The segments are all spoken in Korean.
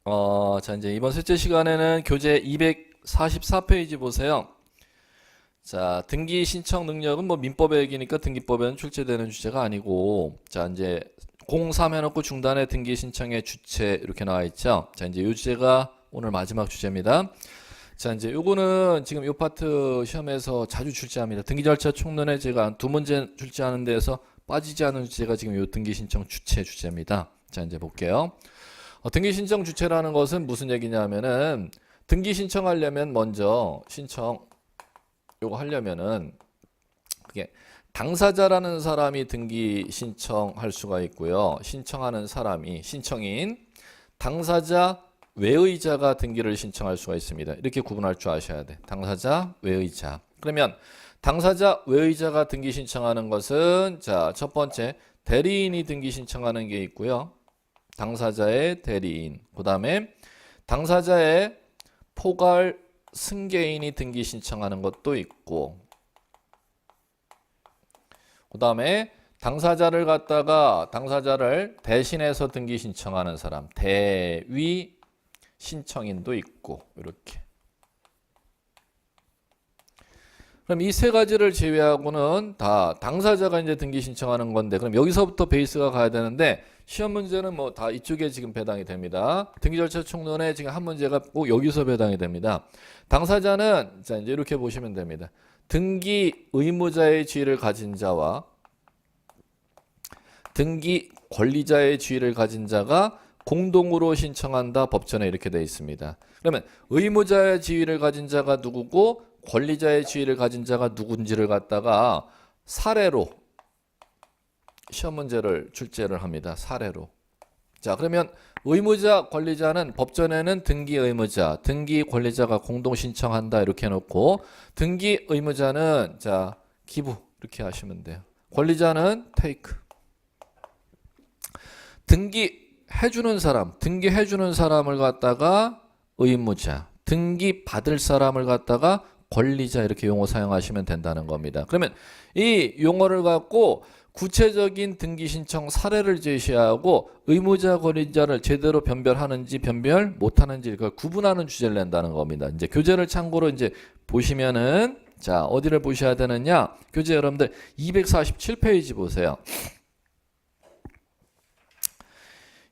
자, 이제 이번 셋째 시간에는 교재 244페이지 보세요. 자, 등기 신청 능력은 뭐 민법의 얘기니까 등기법에는 출제되는 주제가 아니고, 자, 이제 03 해놓고 중단에 등기 신청의 주체 이렇게 나와 있죠. 자, 이제 이 주제가 오늘 마지막 주제입니다. 자, 이제 요거는 지금 요 파트 시험에서 자주 출제합니다. 등기 절차 총론에 제가 두 문제 출제하는 데에서 빠지지 않은 주제가 지금 요 등기 신청 주체 주제입니다. 자, 이제 볼게요. 등기 신청 주체라는 것은 무슨 얘기냐면은 등기 신청하려면 먼저 신청 요거 하려면은 그게 당사자라는 사람이 등기 신청할 수가 있고요. 신청하는 사람이 신청인 당사자 외의자가 등기를 신청할 수가 있습니다. 이렇게 구분할 줄 아셔야 돼. 당사자 외의자. 그러면 당사자 외의자가 등기 신청하는 것은 자, 첫 번째 대리인이 등기 신청하는 게 있고요. 당사자의 대리인, 그 다음에 당사자의 포괄 승계인이 등기 신청하는 것도 있고, 그 다음에 당사자를 대신해서 등기 신청하는 사람, 대위 신청인도 있고, 이렇게. 그럼 이 세 가지를 제외하고는 다 당사자가 이제 등기 신청하는 건데, 그럼 여기서부터 베이스가 가야 되는데, 시험 문제는 뭐 다 이쪽에 지금 배당이 됩니다. 등기 절차 총론에 지금 한 문제가 꼭 여기서 배당이 됩니다. 당사자는 자, 이제 이렇게 보시면 됩니다. 등기 의무자의 지위를 가진 자와 등기 권리자의 지위를 가진 자가 공동으로 신청한다. 법전에 이렇게 되어 있습니다. 그러면 의무자의 지위를 가진 자가 누구고 권리자의 지위를 가진 자가 누군지를 갖다가 사례로 시험 문제를 출제를 합니다. 사례로. 자, 그러면 의무자, 권리자는 법전에는 등기 의무자, 등기 권리자가 공동 신청한다 이렇게 해놓고 등기 의무자는 자 기부 이렇게 하시면 돼요. 권리자는 테이크. 등기 해주는 사람, 등기 해주는 사람을 갖다가 의무자, 등기 받을 사람을 갖다가 권리자 이렇게 용어 사용하시면 된다는 겁니다. 그러면 이 용어를 갖고 구체적인 등기 신청 사례를 제시하고 의무자 권리자를 제대로 변별하는지 변별 못하는지 그걸 구분하는 주제를 낸다는 겁니다. 이제 교재를 참고로 이제 보시면은 자 어디를 보셔야 되느냐? 교재 여러분들 247페이지 보세요.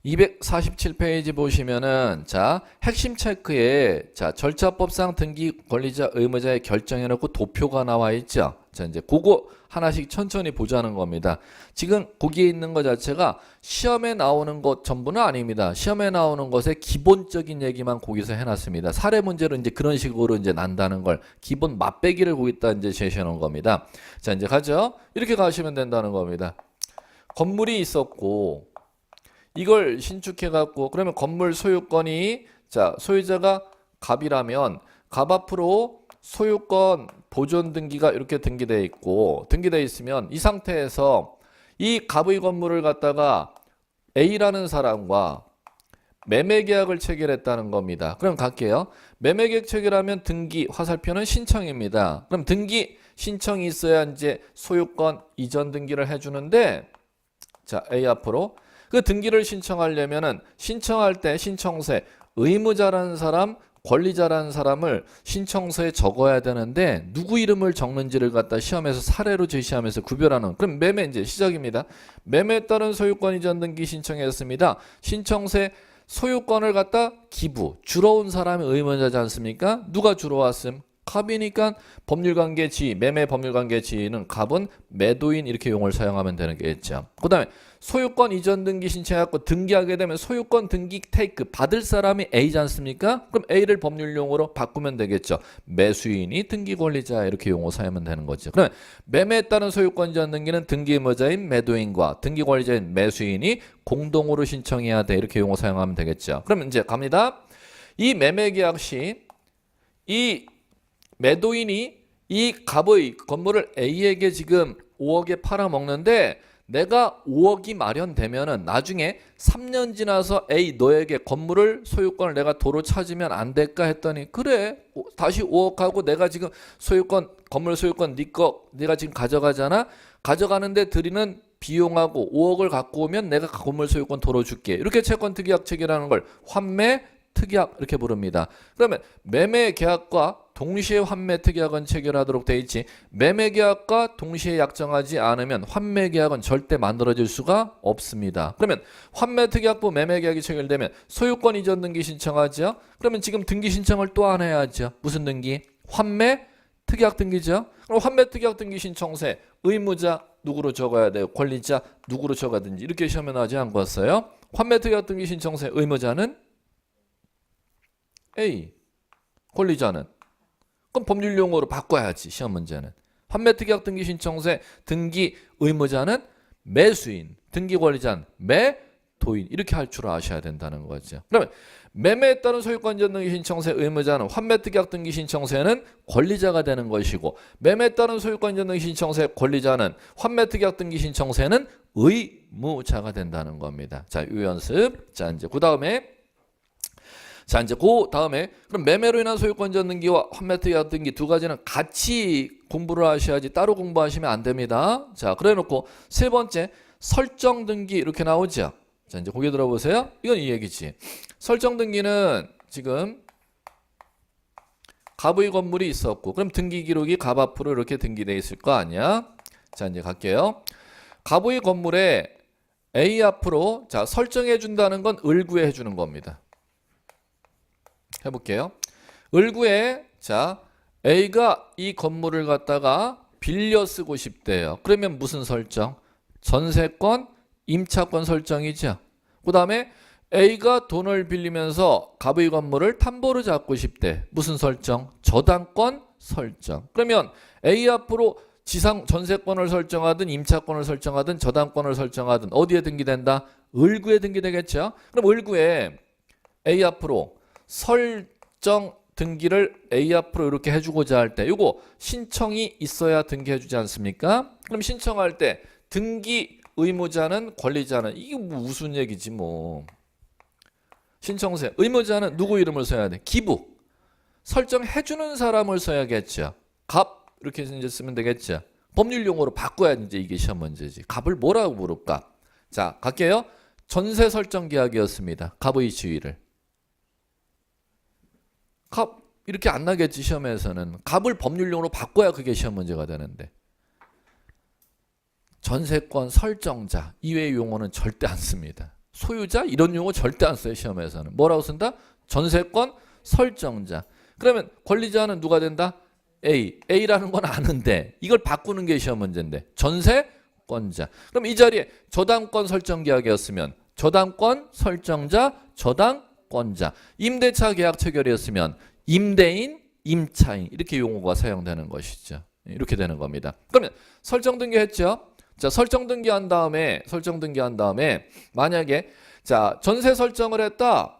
247페이지 보시면은 자 핵심 체크에 자 절차법상 등기 권리자 의무자의 결정해놓고 도표가 나와 있죠. 자 이제 그거 하나씩 천천히 보자는 겁니다. 지금 거기에 있는 것 자체가 시험에 나오는 것 전부는 아닙니다. 시험에 나오는 것의 기본적인 얘기만 거기서 해놨습니다. 사례 문제로 이제 그런 식으로 이제 난다는 걸 기본 맛배기를 거기다 이제 제시해 놓은 겁니다. 자 이제 가죠. 이렇게 가시면 된다는 겁니다. 건물이 있었고 이걸 신축해 갖고 그러면 건물 소유권이 자 소유자가 갑이라면 갑 앞으로 소유권 보존 등기가 이렇게 등기되어 있고 등기되어 있으면 이 상태에서 이 갑의 건물을 갖다가 A라는 사람과 매매 계약을 체결했다는 겁니다. 그럼 갈게요. 매매 계약 체결하면 등기 화살표는 신청입니다. 그럼 등기 신청이 있어야 이제 소유권 이전 등기를 해주는데 자 A 앞으로 그 등기를 신청하려면은 신청할 때 신청서에 의무자라는 사람, 권리자라는 사람을 신청서에 적어야 되는데 누구 이름을 적는지를 갖다 시험에서 사례로 제시하면서 구별하는 그럼 매매 이제 시작입니다. 매매에 따른 소유권 이전 등기 신청했습니다. 신청서에 소유권을 갖다 기부, 주러 온 사람이 의무자지 않습니까? 누가 주러 왔음? 갑이니까 법률관계 지위, 매매 법률관계 지위는 갑은 매도인 이렇게 용어를 사용하면 되는 게 있죠. 그 다음에 소유권 이전 등기 신청해갖고 등기하게 되면 소유권 등기 테이크 받을 사람이 A지 않습니까? 그럼 A를 법률용어로 바꾸면 되겠죠. 매수인이 등기 권리자 이렇게 용어 사용하면 되는 거죠. 그러면 매매에 따른 소유권 이전 등기는 등기 의무자인 매도인과 등기 권리자인 매수인이 공동으로 신청해야 돼 이렇게 용어 사용하면 되겠죠. 그럼 이제 갑니다. 이 매매 계약 시 이 매도인이 이 갑의 건물을 A에게 지금 5억에 팔아먹는데 내가 5억이 마련되면은 나중에 3년 지나서 A 너에게 건물을 소유권을 내가 도로 찾으면 안 될까 했더니 그래 다시 5억 하고 내가 지금 소유권 건물 소유권 네 거 네가 지금 가져가잖아. 가져가는데 드리는 비용하고 5억을 갖고 오면 내가 건물 소유권 도로 줄게. 이렇게 채권 특약 체결하는 걸 환매 특약 이렇게 부릅니다. 그러면 매매 계약과 동시에 환매 특약은 체결하도록 돼 있지 매매 계약과 동시에 약정하지 않으면 환매 계약은 절대 만들어질 수가 없습니다. 그러면 환매 특약부 매매 계약이 체결되면 소유권 이전 등기 신청하죠. 그러면 지금 등기 신청을 또 하나 해야죠. 무슨 등기? 환매 특약 등기죠. 그럼 환매 특약 등기 신청서에 의무자 누구로 적어야 돼요? 권리자 누구로 적어야든지 이렇게 시험에 나오지 않고 왔어요. 환매 특약 등기 신청서에 의무자는 A, 권리자는 그럼 법률 용어로 바꿔야지 시험 문제는. 환매 특약 등기 신청서에 등기 의무자는 매수인, 등기 권리자는 매도인 이렇게 할 줄 아셔야 된다는 거죠. 그러면 매매에 따른 소유권 이전 등기 신청서의 의무자는 환매 특약 등기 신청서에는 권리자가 되는 것이고 매매에 따른 소유권 이전 등기 신청서의 권리자는 환매 특약 등기 신청서에는 의무자가 된다는 겁니다. 자, 이 연습. 자, 이제 그 다음에 그럼 매매로 인한 소유권 이전 등기와 환매 특약 등기 두 가지는 같이 공부를 하셔야지 따로 공부하시면 안 됩니다. 자, 그래 놓고 세 번째 설정 등기 이렇게 나오죠. 자, 이제 고개 들어보세요. 이건 이 얘기지. 설정 등기는 지금 갑의 건물이 있었고 그럼 등기 기록이 갑 앞으로 이렇게 등기되어 있을 거 아니야. 자, 이제 갈게요. 갑의 건물에 A 앞으로 자 설정해 준다는 건 을구에 해주는 겁니다. 해볼게요. 을구에 자 A가 이 건물을 갖다가 빌려 쓰고 싶대요. 그러면 무슨 설정? 전세권, 임차권 설정이죠. 그 다음에 A가 돈을 빌리면서 갑의 건물을 담보로 잡고 싶대. 무슨 설정? 저당권 설정. 그러면 A 앞으로 지상 전세권을 설정하든 임차권을 설정하든 저당권을 설정하든 어디에 등기된다? 을구에 등기되겠죠. 그럼 을구에 A 앞으로 설정 등기를 A 앞으로 이렇게 해주고자 할 때 이거 신청이 있어야 등기해주지 않습니까? 그럼 신청할 때 등기 의무자는 권리자는 이게 뭐 무슨 얘기지 뭐. 신청세 의무자는 누구 이름을 써야 돼? 기부 설정해주는 사람을 써야겠죠. 갑 이렇게 이제 쓰면 되겠죠. 법률 용어로 바꿔야 이제 이게 시험 문제지. 갑을 뭐라고 부를까? 자, 갈게요. 전세 설정 계약이었습니다. 갑의 지위를. 갑 이렇게 안 나겠지 시험에서는. 갑을 법률용어로 바꿔야 그게 시험 문제가 되는데. 전세권 설정자 이외의 용어는 절대 안 씁니다. 소유자 이런 용어 절대 안 써요 시험에서는. 뭐라고 쓴다? 전세권 설정자. 그러면 권리자는 누가 된다? A. A라는 건 아는데 이걸 바꾸는 게 시험 문제인데 전세권자. 그럼 이 자리에 저당권 설정 계약이었으면 저당권 설정자 저당권자. 임대차 계약 체결이었으면 임대인 임차인 이렇게 용어가 사용되는 것이죠. 이렇게 되는 겁니다. 그러면 설정 등기했죠. 자, 설정 등기한 다음에 만약에 자 전세 설정을 했다.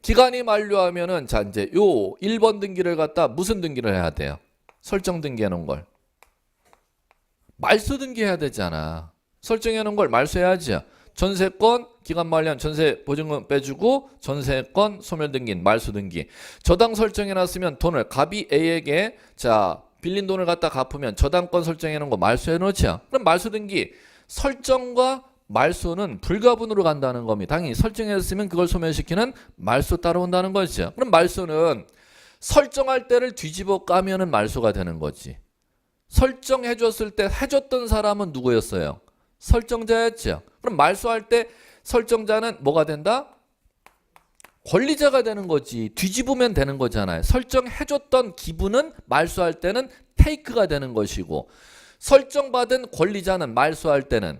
기간이 만료하면은 자 이제 요 1번 등기를 갖다 무슨 등기를 해야 돼요? 설정 등기해 놓은 걸 말소 등기해야 되잖아. 설정해 놓은 걸 말소해야지. 전세권 기간 만료한 전세 보증금 빼주고 전세권 소멸 등기인 말소 등기. 저당 설정해 놨으면 돈을 갑이 A에게 자 빌린 돈을 갖다 갚으면 저당권 설정해 놓은 거 말소해 놓죠. 그럼 말소 등기 설정과 말소는 불가분으로 간다는 겁니다. 당연히 설정했으면 그걸 소멸시키는 말소 따라온다는 거죠. 그럼 말소는 설정할 때를 뒤집어 까면은 말소가 되는 거지. 설정해줬을 때 해줬던 사람은 누구였어요? 설정자였죠. 그럼 말소할 때 설정자는 뭐가 된다? 권리자가 되는 거지. 뒤집으면 되는 거잖아요. 설정해줬던 기부는 말소할 때는 테이크가 되는 것이고 설정받은 권리자는 말소할 때는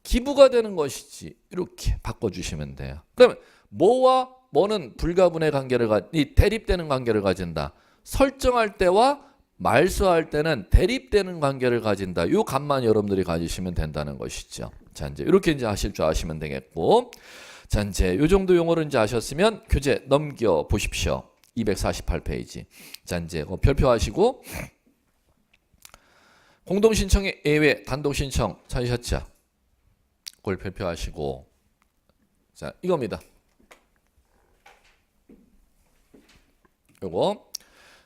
기부가 되는 것이지. 이렇게 바꿔주시면 돼요. 그러면 뭐와 뭐는 불가분의 관계를 대립되는 관계를 가진다. 설정할 때와 말소할 때는 대립되는 관계를 가진다. 이 값만 여러분들이 가지시면 된다는 것이죠. 자, 이제 이렇게 이제 하실 줄 아시면 되겠고. 자, 이제 요 정도 용어를 이제 아셨으면 교재 넘겨 보십시오. 248페이지. 자, 이제 별표하시고 공동 신청의 예외 단독 신청 찾으셨죠? 그걸 별표하시고 자, 이겁니다. 요거.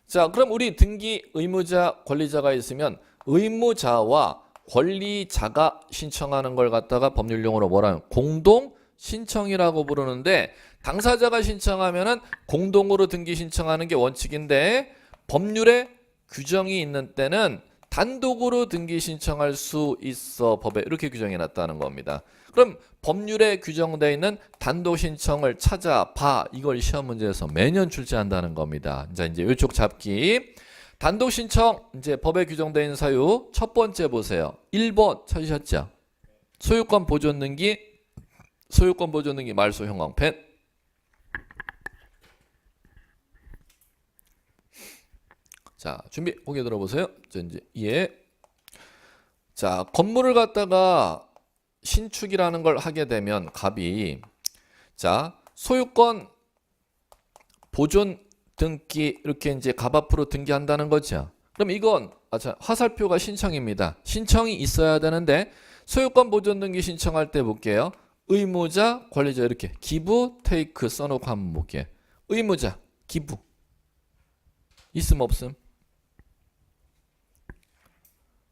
자, 그럼 우리 등기 의무자 권리자가 있으면 의무자와 권리자가 신청하는 걸 갖다가 법률용어로 뭐라면 공동 신청이라고 부르는데 당사자가 신청하면은 공동으로 등기 신청하는 게 원칙인데 법률에 규정이 있는 때는 단독으로 등기 신청할 수 있어. 법에 이렇게 규정해 놨다는 겁니다. 그럼 법률에 규정되어 있는 단독 신청을 찾아봐. 이걸 시험 문제에서 매년 출제한다는 겁니다. 자, 이제 이쪽 잡기. 단독 신청 이제 법에 규정되어 있는 사유 첫 번째 보세요. 1번 찾으셨죠? 소유권 보존 등기, 소유권 보존 등기 말소 형광펜. 자, 준비 고개 들어보세요. 자, 이제 이해. 자, 건물을 갖다가 신축이라는 걸 하게 되면 갑이 자, 소유권 보존 등기 이렇게 이제 갑 앞으로 등기한다는 거죠. 그럼 이건 화살표가 신청입니다. 신청이 있어야 되는데 소유권 보존 등기 신청할 때 볼게요. 의무자, 권리자 이렇게 기부, 테이크 써놓고 한번 볼게요. 의무자, 기부 있음 없음?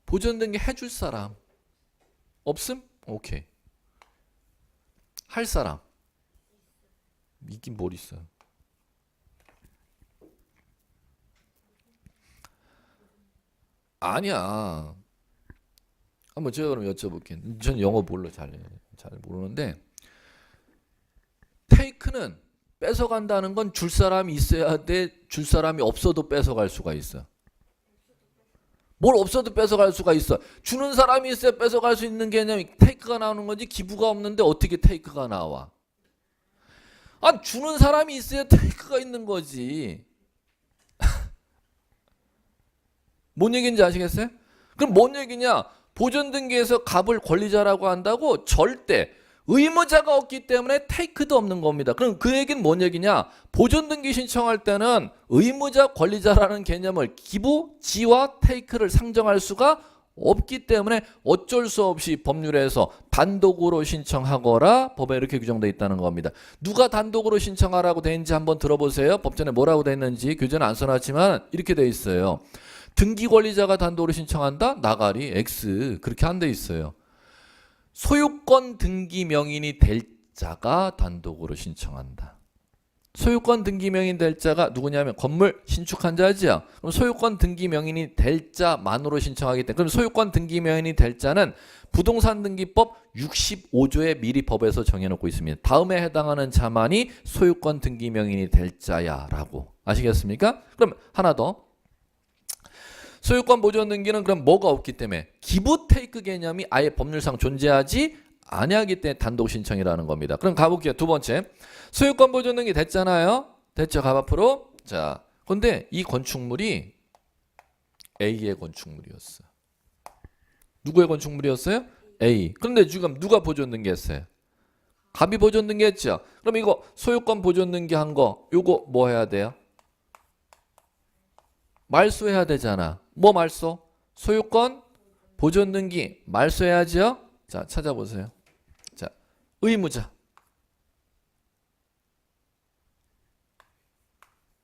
보존 등기 해줄 사람 없음? 오케이. 할 사람 있긴 뭘 있어요. 아니야. 한번 제가 그럼 여쭤볼게요. 전 영어 몰라 잘 모르는데 테이크는 뺏어간다는 건 줄 사람이 있어야 돼. 줄 사람이 없어도 뺏어갈 수가 있어. 뭘 없어도 뺏어갈 수가 있어. 주는 사람이 있어야 뺏어갈 수 있는 개념이 테이크가 나오는 거지. 기부가 없는데 어떻게 테이크가 나와? 아, 주는 사람이 있어야 테이크가 있는 거지. 뭔 얘기인지 아시겠어요? 그럼 뭔 얘기냐? 보존 등기에서 갑을 권리자라고 한다고 절대 의무자가 없기 때문에 테이크도 없는 겁니다. 그럼 그 얘기는 뭔 얘기냐? 보존 등기 신청할 때는 의무자 권리자라는 개념을 기부, 지와 테이크를 상정할 수가 없기 때문에 어쩔 수 없이 법률에서 단독으로 신청하거라 법에 이렇게 규정되어 있다는 겁니다. 누가 단독으로 신청하라고 돼 있는지 한번 들어보세요. 법전에 뭐라고 돼 있는지 교재는 안 써놨지만 이렇게 돼 있어요. 등기 권리자가 단독으로 신청한다? 나가리 X 그렇게 안 돼 있어요. 소유권 등기 명인이 될 자가 단독으로 신청한다. 소유권 등기 명인 될 자가 누구냐면 건물 신축한 자지요. 그럼 소유권 등기 명인이 될 자만으로 신청하기 때문에 그럼 소유권 등기 명인이 될 자는 부동산 등기법 65조의 미리 법에서 정해놓고 있습니다. 다음에 해당하는 자만이 소유권 등기 명인이 될 자야라고 아시겠습니까? 그럼 하나 더. 소유권 보존 등기는 그럼 뭐가 없기 때문에 기부 테이크 개념이 아예 법률상 존재하지 아니하기 때문에 단독 신청이라는 겁니다. 그럼 가볼게요. 두 번째. 소유권 보존 등기 됐잖아요. 됐죠. 갑 앞으로. 자, 근데 이 건축물이 A의 건축물이었어. 누구의 건축물이었어요? A. 그런데 지금 누가 보존 등기했어요? 갑이 보존 등기했죠. 그럼 이거 소유권 보존 등기한 거 요거 뭐 해야 돼요? 말소해야 되잖아. 뭐 말소? 소유권 보존 등기 말소해야죠. 자, 찾아보세요. 자, 의무자,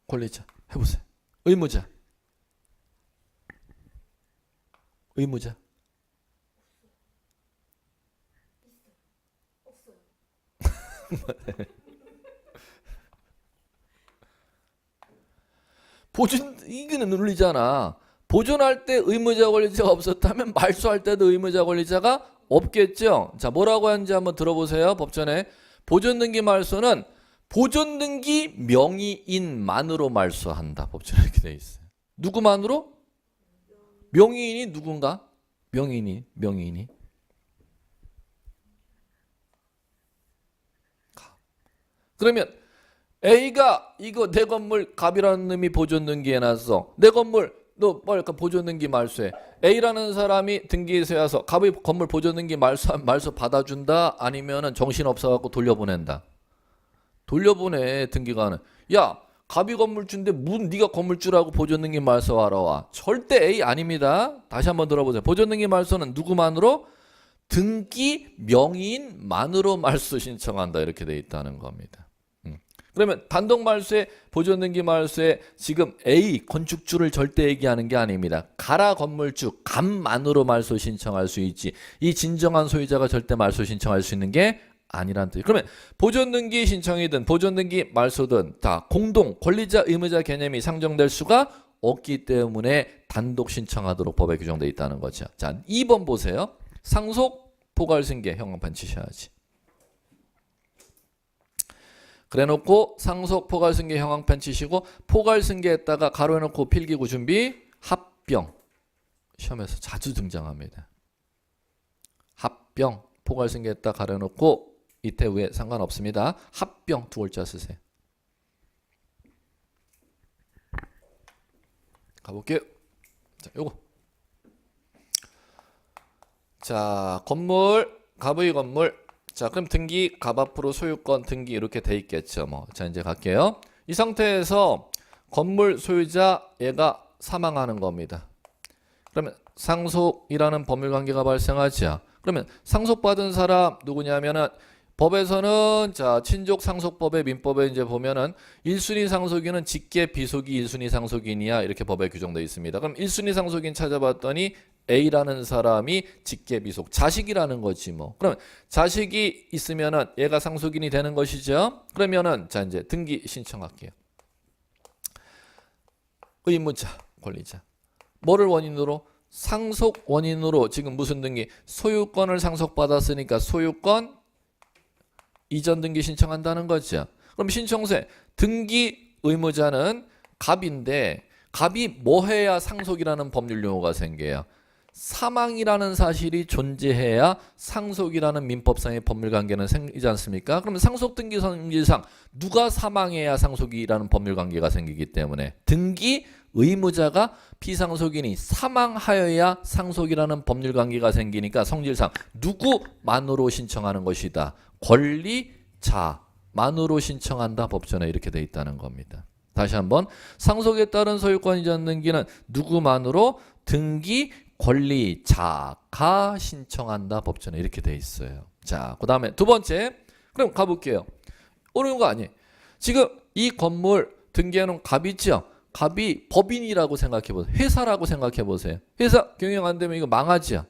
권리자 해보세요. 의무자, 의무자. 보존 이거는 눌리잖아. 보존할 때 의무자 권리자가 없었다면 말소할 때도 의무자 권리자가 없겠죠. 자, 뭐라고 하는지 한번 들어보세요. 법전에 보존 등기 말소는 보존 등기 명의인만으로 말소한다. 법전에 이렇게 돼 있어요. 누구만으로? 명의인이 누군가? 명의인이. 그러면 A가 이거 내 건물 갑이라는 놈이 보존 등기해놨어. 내 건물 너 뭐랄까 보존 등기 말소해. A라는 사람이 등기에서 와서 갑의 건물 보존 등기 말소 받아준다. 아니면은 정신 없어갖고 돌려보낸다. 돌려보내 등기관은. 야 갑이 건물주인데 문 네가 건물주라고 보존 등기 말소하러 와. 절대 A 아닙니다. 다시 한번 들어보세요. 보존 등기 말소는 누구만으로? 등기 명의인만으로 말소 신청한다. 이렇게 돼 있다는 겁니다. 그러면 단독 말소에 보존 등기 말소에 지금 A 건축주를 절대 얘기하는 게 아닙니다. 가라 건물주 갑만으로 말소 신청할 수 있지. 이 진정한 소유자가 절대 말소 신청할 수 있는 게 아니란 뜻이. 그러면 보존등기 신청이든 보존등기 말소든 다 공동 권리자 의무자 개념이 상정될 수가 없기 때문에 단독 신청하도록 법에 규정되어 있다는 거죠. 자, 2번 보세요. 상속 포괄승계 형광펜 치셔야지. 그래놓고 상속 포괄승계 형광펜 치시고 포괄승계했다가 가로해놓고 필기구 준비 합병. 시험에서 자주 등장합니다. 합병 포괄승계했다 가려놓고 이태 후에 상관없습니다. 합병 두 글자 쓰세요. 가볼게요. 자, 요거. 자, 건물, 갑의 건물. 자, 그럼 등기, 갑 앞으로 소유권, 등기 이렇게 돼 있겠죠. 뭐. 자, 이제 갈게요. 이 상태에서 건물 소유자 얘가 사망하는 겁니다. 그러면 상속이라는 법률관계가 발생하죠. 그러면 상속받은 사람 누구냐면은 법에서는 자 친족 상속법의 민법에 이제 보면은 1순위 상속인은 직계 비속이 1순위 상속인이야 이렇게 법에 규정되어 있습니다. 그럼 1순위 상속인 찾아봤더니 A라는 사람이 직계 비속 자식이라는 거지 뭐. 그러면 자식이 있으면은 얘가 상속인이 되는 것이죠. 그러면은 자 이제 등기 신청할게요. 의무자 권리자 뭐를 원인으로? 상속 원인으로 지금 무슨 등기? 소유권을 상속받았으니까 소유권 이전 등기 신청한다는 거죠. 그럼 신청세 등기 의무자는 갑인데 갑이 뭐 해야 상속이라는 법률 용어가 생겨요? 사망이라는 사실이 존재해야 상속이라는 민법상의 법률관계는 생기지 않습니까? 그러면 상속등기 성질상 누가 사망해야 상속이라는 법률관계가 생기기 때문에 등기 의무자가 피상속인이 사망하여야 상속이라는 법률관계가 생기니까 성질상 누구만으로 신청하는 것이다. 권리자만으로 신청한다. 법전에 이렇게 돼 있다는 겁니다. 다시 한번 상속에 따른 소유권 이전 등기는 누구만으로? 등기 권리자가 신청한다. 법전에 이렇게 돼 있어요. 자, 그 다음에 두 번째. 그럼 가볼게요. 어려운 거 아니에요. 지금 이 건물 등기해놓은 갑이죠. 갑이 법인이라고 생각해보세요. 회사라고 생각해보세요. 회사 경영 안 되면 이거 망하죠.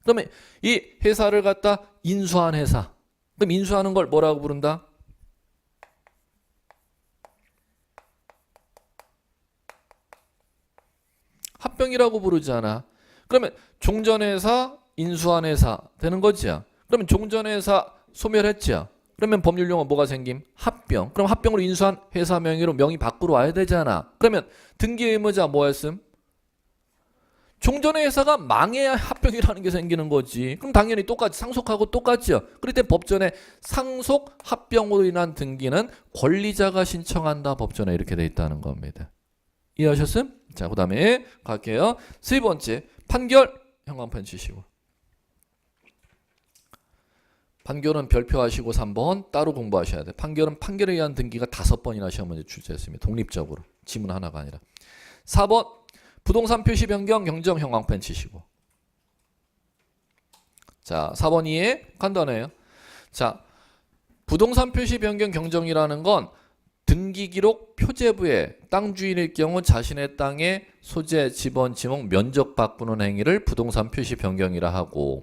그러면 이 회사를 갖다 인수한 회사. 그럼 인수하는 걸 뭐라고 부른다? 합병이라고 부르잖아. 그러면 종전회사, 인수한 회사 되는 거죠. 그러면 종전회사 소멸했죠. 그러면 법률 용어 뭐가 생김? 합병. 그럼 합병으로 인수한 회사 명의로 명의 밖으로 와야 되잖아. 그러면 등기 의무자 뭐 했음? 종전의 회사가 망해야 합병이라는 게 생기는 거지. 그럼 당연히 똑같이 상속하고 똑같죠. 그럴 때 법전에 상속 합병으로 인한 등기는 권리자가 신청한다. 법전에 이렇게 돼 있다는 겁니다. 이해하셨음? 자, 그 다음에 갈게요. 세 번째 판결 형광펜 치시고. 판결은 별표하시고 3번 따로 공부하셔야 돼. 판결은 판결에 의한 등기가 5번이나 시험 문제 출제했습니다. 독립적으로. 지문 하나가 아니라. 4번 부동산 표시 변경 경정 형광펜 치시고. 자, 4번 이해 간단해요. 자, 부동산 표시 변경 경정이라는 건 등기 기록 표제부에 땅 주인일 경우 자신의 땅에 소재, 지번, 지목, 면적 바꾸는 행위를 부동산 표시 변경이라 하고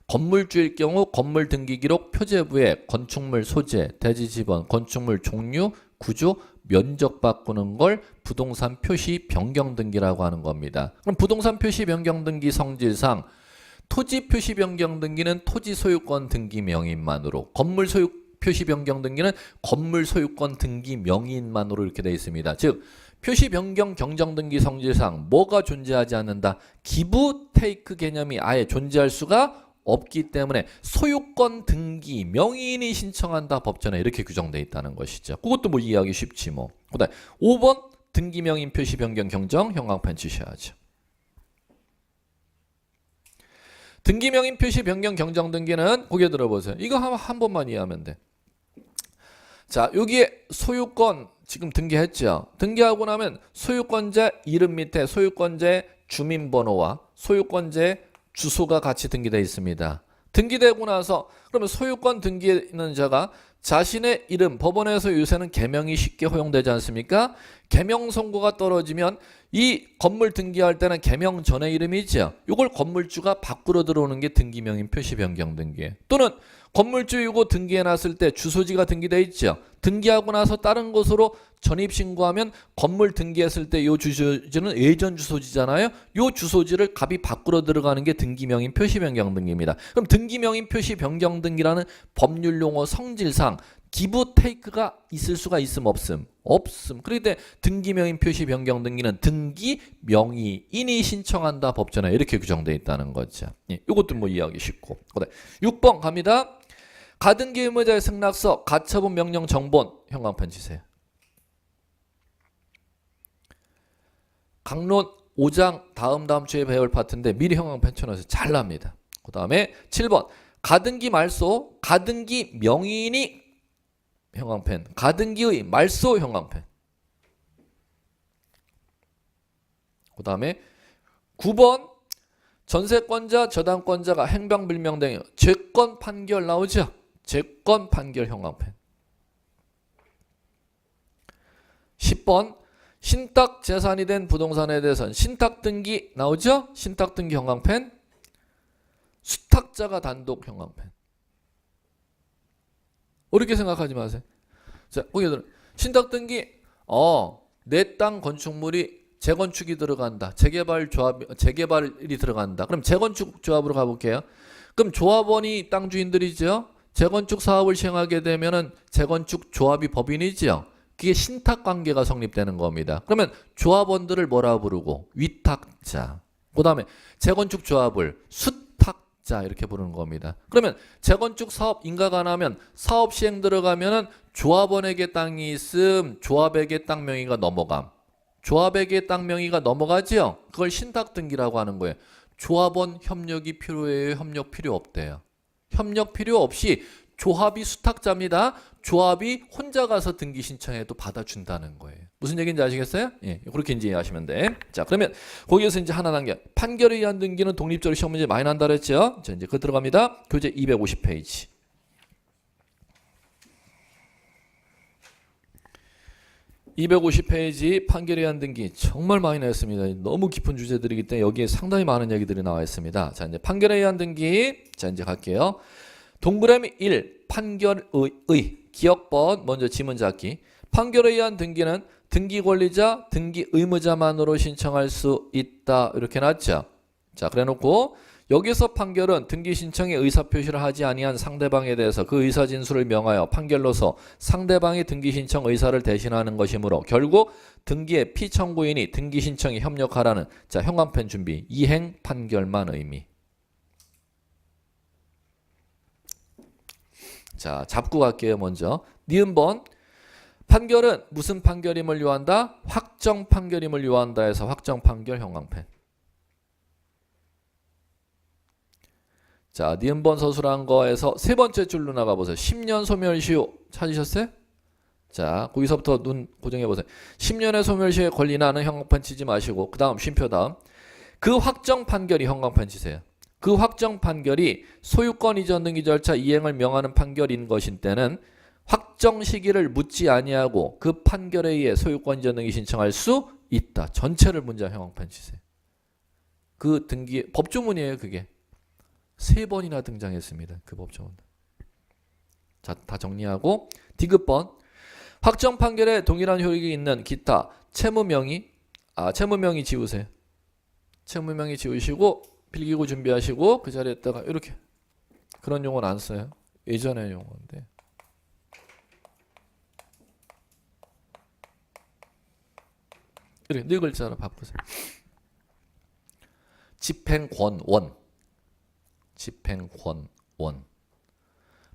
건물주일 경우 건물 등기 기록 표제부에 건축물 소재, 대지 지번, 건축물 종류, 구조, 면적 바꾸는 걸 부동산 표시 변경 등기라고 하는 겁니다. 그럼 부동산 표시 변경 등기 성질상 토지 표시 변경 등기는 토지 소유권 등기 명의인만으로, 건물 소유 표시 변경 등기는 건물 소유권 등기 명의인만으로 이렇게 되어 있습니다. 즉 표시 변경 경정 등기 성질상 뭐가 존재하지 않는다? 기부 테이크 개념이 아예 존재할 수가 없기 때문에 소유권 등기 명의인이 신청한다. 법전에 이렇게 규정되어 있다는 것이죠. 그것도 뭐 이해하기 쉽지 뭐. 그다음 5번 등기 명의인 표시 변경 경정 형광펜 치셔야죠. 등기 명의인 표시 변경 경정 등기는 고개 들어보세요. 이거 한 번만 이해하면 돼. 자, 여기에 소유권 지금 등기했죠. 등기하고 나면 소유권자 이름 밑에 소유권자의 주민번호와 소유권자의 주소가 같이 등기되어 있습니다. 등기되고 나서 그러면 소유권 등기하는 자가 자신의 이름, 법원에서 요새는 개명이 쉽게 허용되지 않습니까? 개명 선고가 떨어지면 이 건물 등기할 때는 개명 전의 이름이죠. 이걸 건물주가 바꾸러 들어오는 게 등기명인 표시 변경 등기예요. 또는 건물주이고 등기해놨을 때 주소지가 등기돼 있죠. 등기하고 나서 다른 곳으로 전입신고하면 건물 등기했을 때 이 주소지는 예전 주소지잖아요. 이 주소지를 갑이 바꾸러 들어가는 게 등기명인 표시변경 등기입니다. 그럼 등기명인 표시 변경 등기라는 법률 용어 성질상 기부 테이크가 있을 수가 있음 없음? 없음. 그럴 때 등기명인 표시 변경 등기는 등기 명의인이 신청한다 법전에 이렇게 규정되어 있다는 거죠. 예, 이것도 뭐 이해하기 쉽고. 그다음 6번 갑니다. 가등기 의무자의 승낙서 가처분 명령 정본 형광펜 치세요. 강론 5장 다음 주에 배울 파트인데 미리 형광펜 쳐놔서 잘 납니다. 그 다음에 7번 가등기 말소 가등기 명의인이 형광펜 가등기의 말소 형광펜. 그 다음에 9번 전세권자 저당권자가 행방불명 등의 재권 판결 나오죠. 재권 판결 형광펜. 10번 신탁 재산이 된 부동산에 대해서는 신탁 등기 나오죠. 신탁 등기 형광펜. 수탁자가 단독 형광펜. 어렵게 생각하지 마세요. 자, 거기 들어. 신탁 등기. 내 땅 건축물이 재건축이 들어간다. 재개발이 들어간다. 그럼 재건축 조합으로 가볼게요. 그럼 조합원이 땅 주인들이죠. 재건축 사업을 시행하게 되면은 재건축 조합이 법인이죠. 그게 신탁 관계가 성립되는 겁니다. 그러면 조합원들을 뭐라 부르고 위탁자. 그다음에 재건축 조합을 수탁자 이렇게 부르는 겁니다. 그러면 재건축 사업 인가가 나면 사업 시행 들어가면은 조합원에게 땅이 있음, 조합에게 땅 명의가 넘어감. 조합에게 땅 명의가 넘어가지요. 그걸 신탁 등기라고 하는 거예요. 조합원 협력이 필요해요? 협력 필요 없대요? 협력 필요 없이 조합이 수탁자입니다. 조합이 혼자 가서 등기 신청해도 받아준다는 거예요. 무슨 얘기인지 아시겠어요? 예, 그렇게 이제 이해하시면 돼. 자, 그러면 거기에서 이제 하나 남겨. 판결에 의한 등기는 독립적으로 시험 문제 많이 난다 그랬죠? 자, 이제 그 들어갑니다. 교재 250페이지. 250페이지 판결에 의한 등기 정말 많이 나왔습니다. 너무 깊은 주제들이기 때문에 여기에 상당히 많은 얘기들이 나와 있습니다. 자, 이제 판결에 의한 등기. 자, 이제 갈게요. 동그라미 1 판결의 기억번 먼저 지문 잡기. 판결에 의한 등기는 등기 권리자, 등기 의무자만으로 신청할 수 있다. 이렇게 놨죠. 자, 그래놓고 여기서 판결은 등기 신청에 의사표시를 하지 아니한 상대방에 대해서 그 의사 진술을 명하여 판결로서 상대방의 등기 신청 의사를 대신하는 것이므로 결국 등기의 피청구인이 등기 신청에 협력하라는 자 형광펜 준비 이행 판결만 의미. 자, 잡고 갈게요. 먼저 니은번 판결은 무슨 판결임을 요한다? 확정 판결임을 요한다 해서 확정 판결 형광펜. 자, 니은번 서술한 거에서 세 번째 줄로 나가보세요. 10년 소멸시효 찾으셨어요? 자, 거기서부터 눈 고정해보세요. 10년의 소멸시효에 권리나는 형광펜 치지 마시고 그 다음 쉼표 다음 그 확정 판결이 형광펜 치세요. 그 확정 판결이 소유권 이전 등기 절차 이행을 명하는 판결인 것인 때는 확정 시기를 묻지 아니하고 그 판결에 의해 소유권 이전 등기 신청할 수 있다. 전체를 문자 형광펜 치세요. 그 등기 법조문이에요. 그게. 3번이나 등장했습니다. 그 법조문. 자, 다 정리하고 디귿번 확정 판결에 동일한 효력이 있는 기타 채무명의 채무명의 지우세요. 채무명의 지우시고 필기구 준비하시고 그 자리에다가 이렇게 그런 용어는 안 써요. 예전의 용어인데 이렇게 네 글자로 바꾸세요. 집행권원 집행권원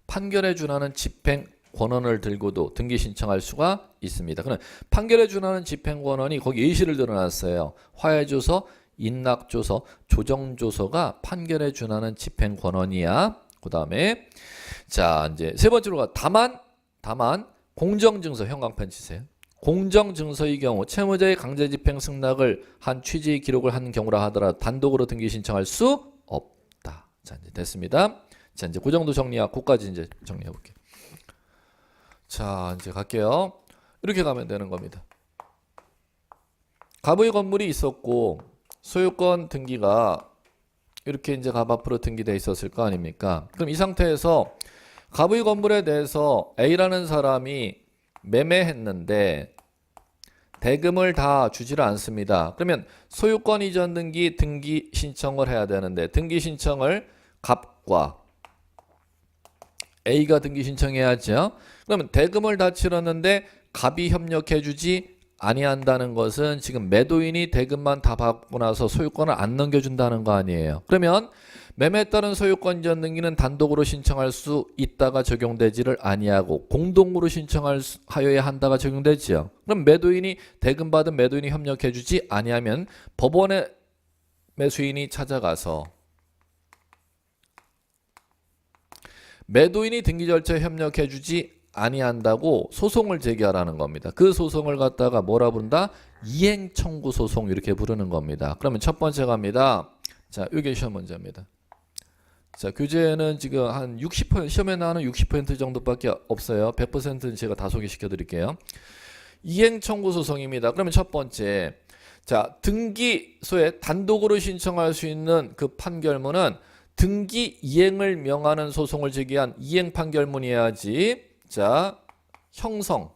판결에 준하는 집행권원을 들고도 등기 신청할 수가 있습니다. 그럼 판결에 준하는 집행권원이 거기 예시를 들어놨어요. 화해조서, 인락조서, 조정조서가 판결에 준하는 집행권원이야. 그 다음에 자 이제 세 번째로 가 다만 공정증서 형광펜 치세요. 공정증서의 경우 채무자의 강제집행 승낙을 한 취지의 기록을 한 경우라 하더라도 단독으로 등기 신청할 수 없다. 자 이제 됐습니다. 자 이제 그 정도 정리하고 그까지 이제 정리해 볼게요. 자 이제 갈게요. 이렇게 가면 되는 겁니다. 갑의 건물이 있었고 소유권 등기가 이렇게 이제 갑 앞으로 등기돼 있었을 거 아닙니까? 그럼 이 상태에서 갑의 건물에 대해서 A라는 사람이 매매했는데 대금을 다 주지를 않습니다. 그러면 소유권 이전 등기 신청을 해야 되는데 등기 신청을 갑과 A가 등기 신청해야죠. 그러면 대금을 다 치렀는데 갑이 협력해주지 아니한다는 것은 지금 매도인이 대금만 다 받고 나서 소유권을 안 넘겨준다는 거 아니에요. 그러면 매매에 따른 소유권 이전 등기는 단독으로 신청할 수 있다가 적용되지를 아니하고 공동으로 신청하여야 한다가 적용되지요. 그럼 매도인이 대금 받은 매도인이 협력해주지 아니하면 법원에 매수인이 찾아가서 매도인이 등기 절차에 협력해주지 아니한다고 소송을 제기하라는 겁니다. 그 소송을 갖다가 뭐라 부른다? 이행 청구 소송 이렇게 부르는 겁니다. 그러면 첫 번째 갑니다. 자, 이게 시험 문제입니다. 자, 교재는 지금 한 60% 시험에 나오는 60% 정도밖에 없어요. 100%는 제가 다 소개시켜 드릴게요. 이행 청구 소송입니다. 그러면 첫 번째, 자, 등기소에 단독으로 신청할 수 있는 그 판결문은 등기 이행을 명하는 소송을 제기한 이행 판결문이어야지. 자, 형성.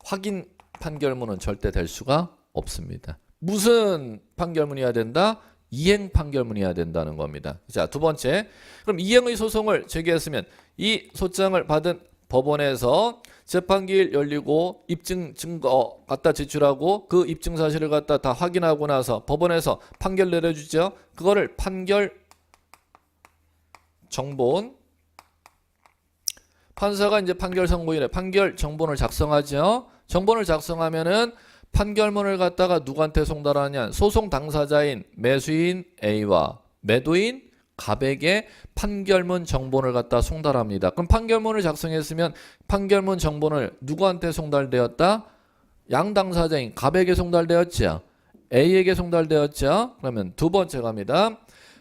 확인 판결문은 절대 될 수가 없습니다. 무슨 판결문이어야 된다? 이행 판결문이어야 된다는 겁니다. 자, 두 번째. 그럼 이행의 소송을 제기했으면 이 소장을 받은 법원에서 재판기일 열리고 입증 증거 갖다 제출하고 그 입증 사실을 갖다 다 확인하고 나서 법원에서 판결 내려주죠. 그거를 판결 정본. 판사가 이제 판결 선고일에 판결 정본을 작성하죠. 정본을 작성하면은 판결문을 갖다가 누구한테 송달하냐? 소송 당사자인 매수인 A와 매도인 갑에게 판결문 정본을 갖다 송달합니다. 그럼 판결문을 작성했으면 판결문 정본을 누구한테 송달되었다? 양 당사자인 갑에게 송달되었죠. A에게 송달되었죠. 그러면 두 번째 갑니다.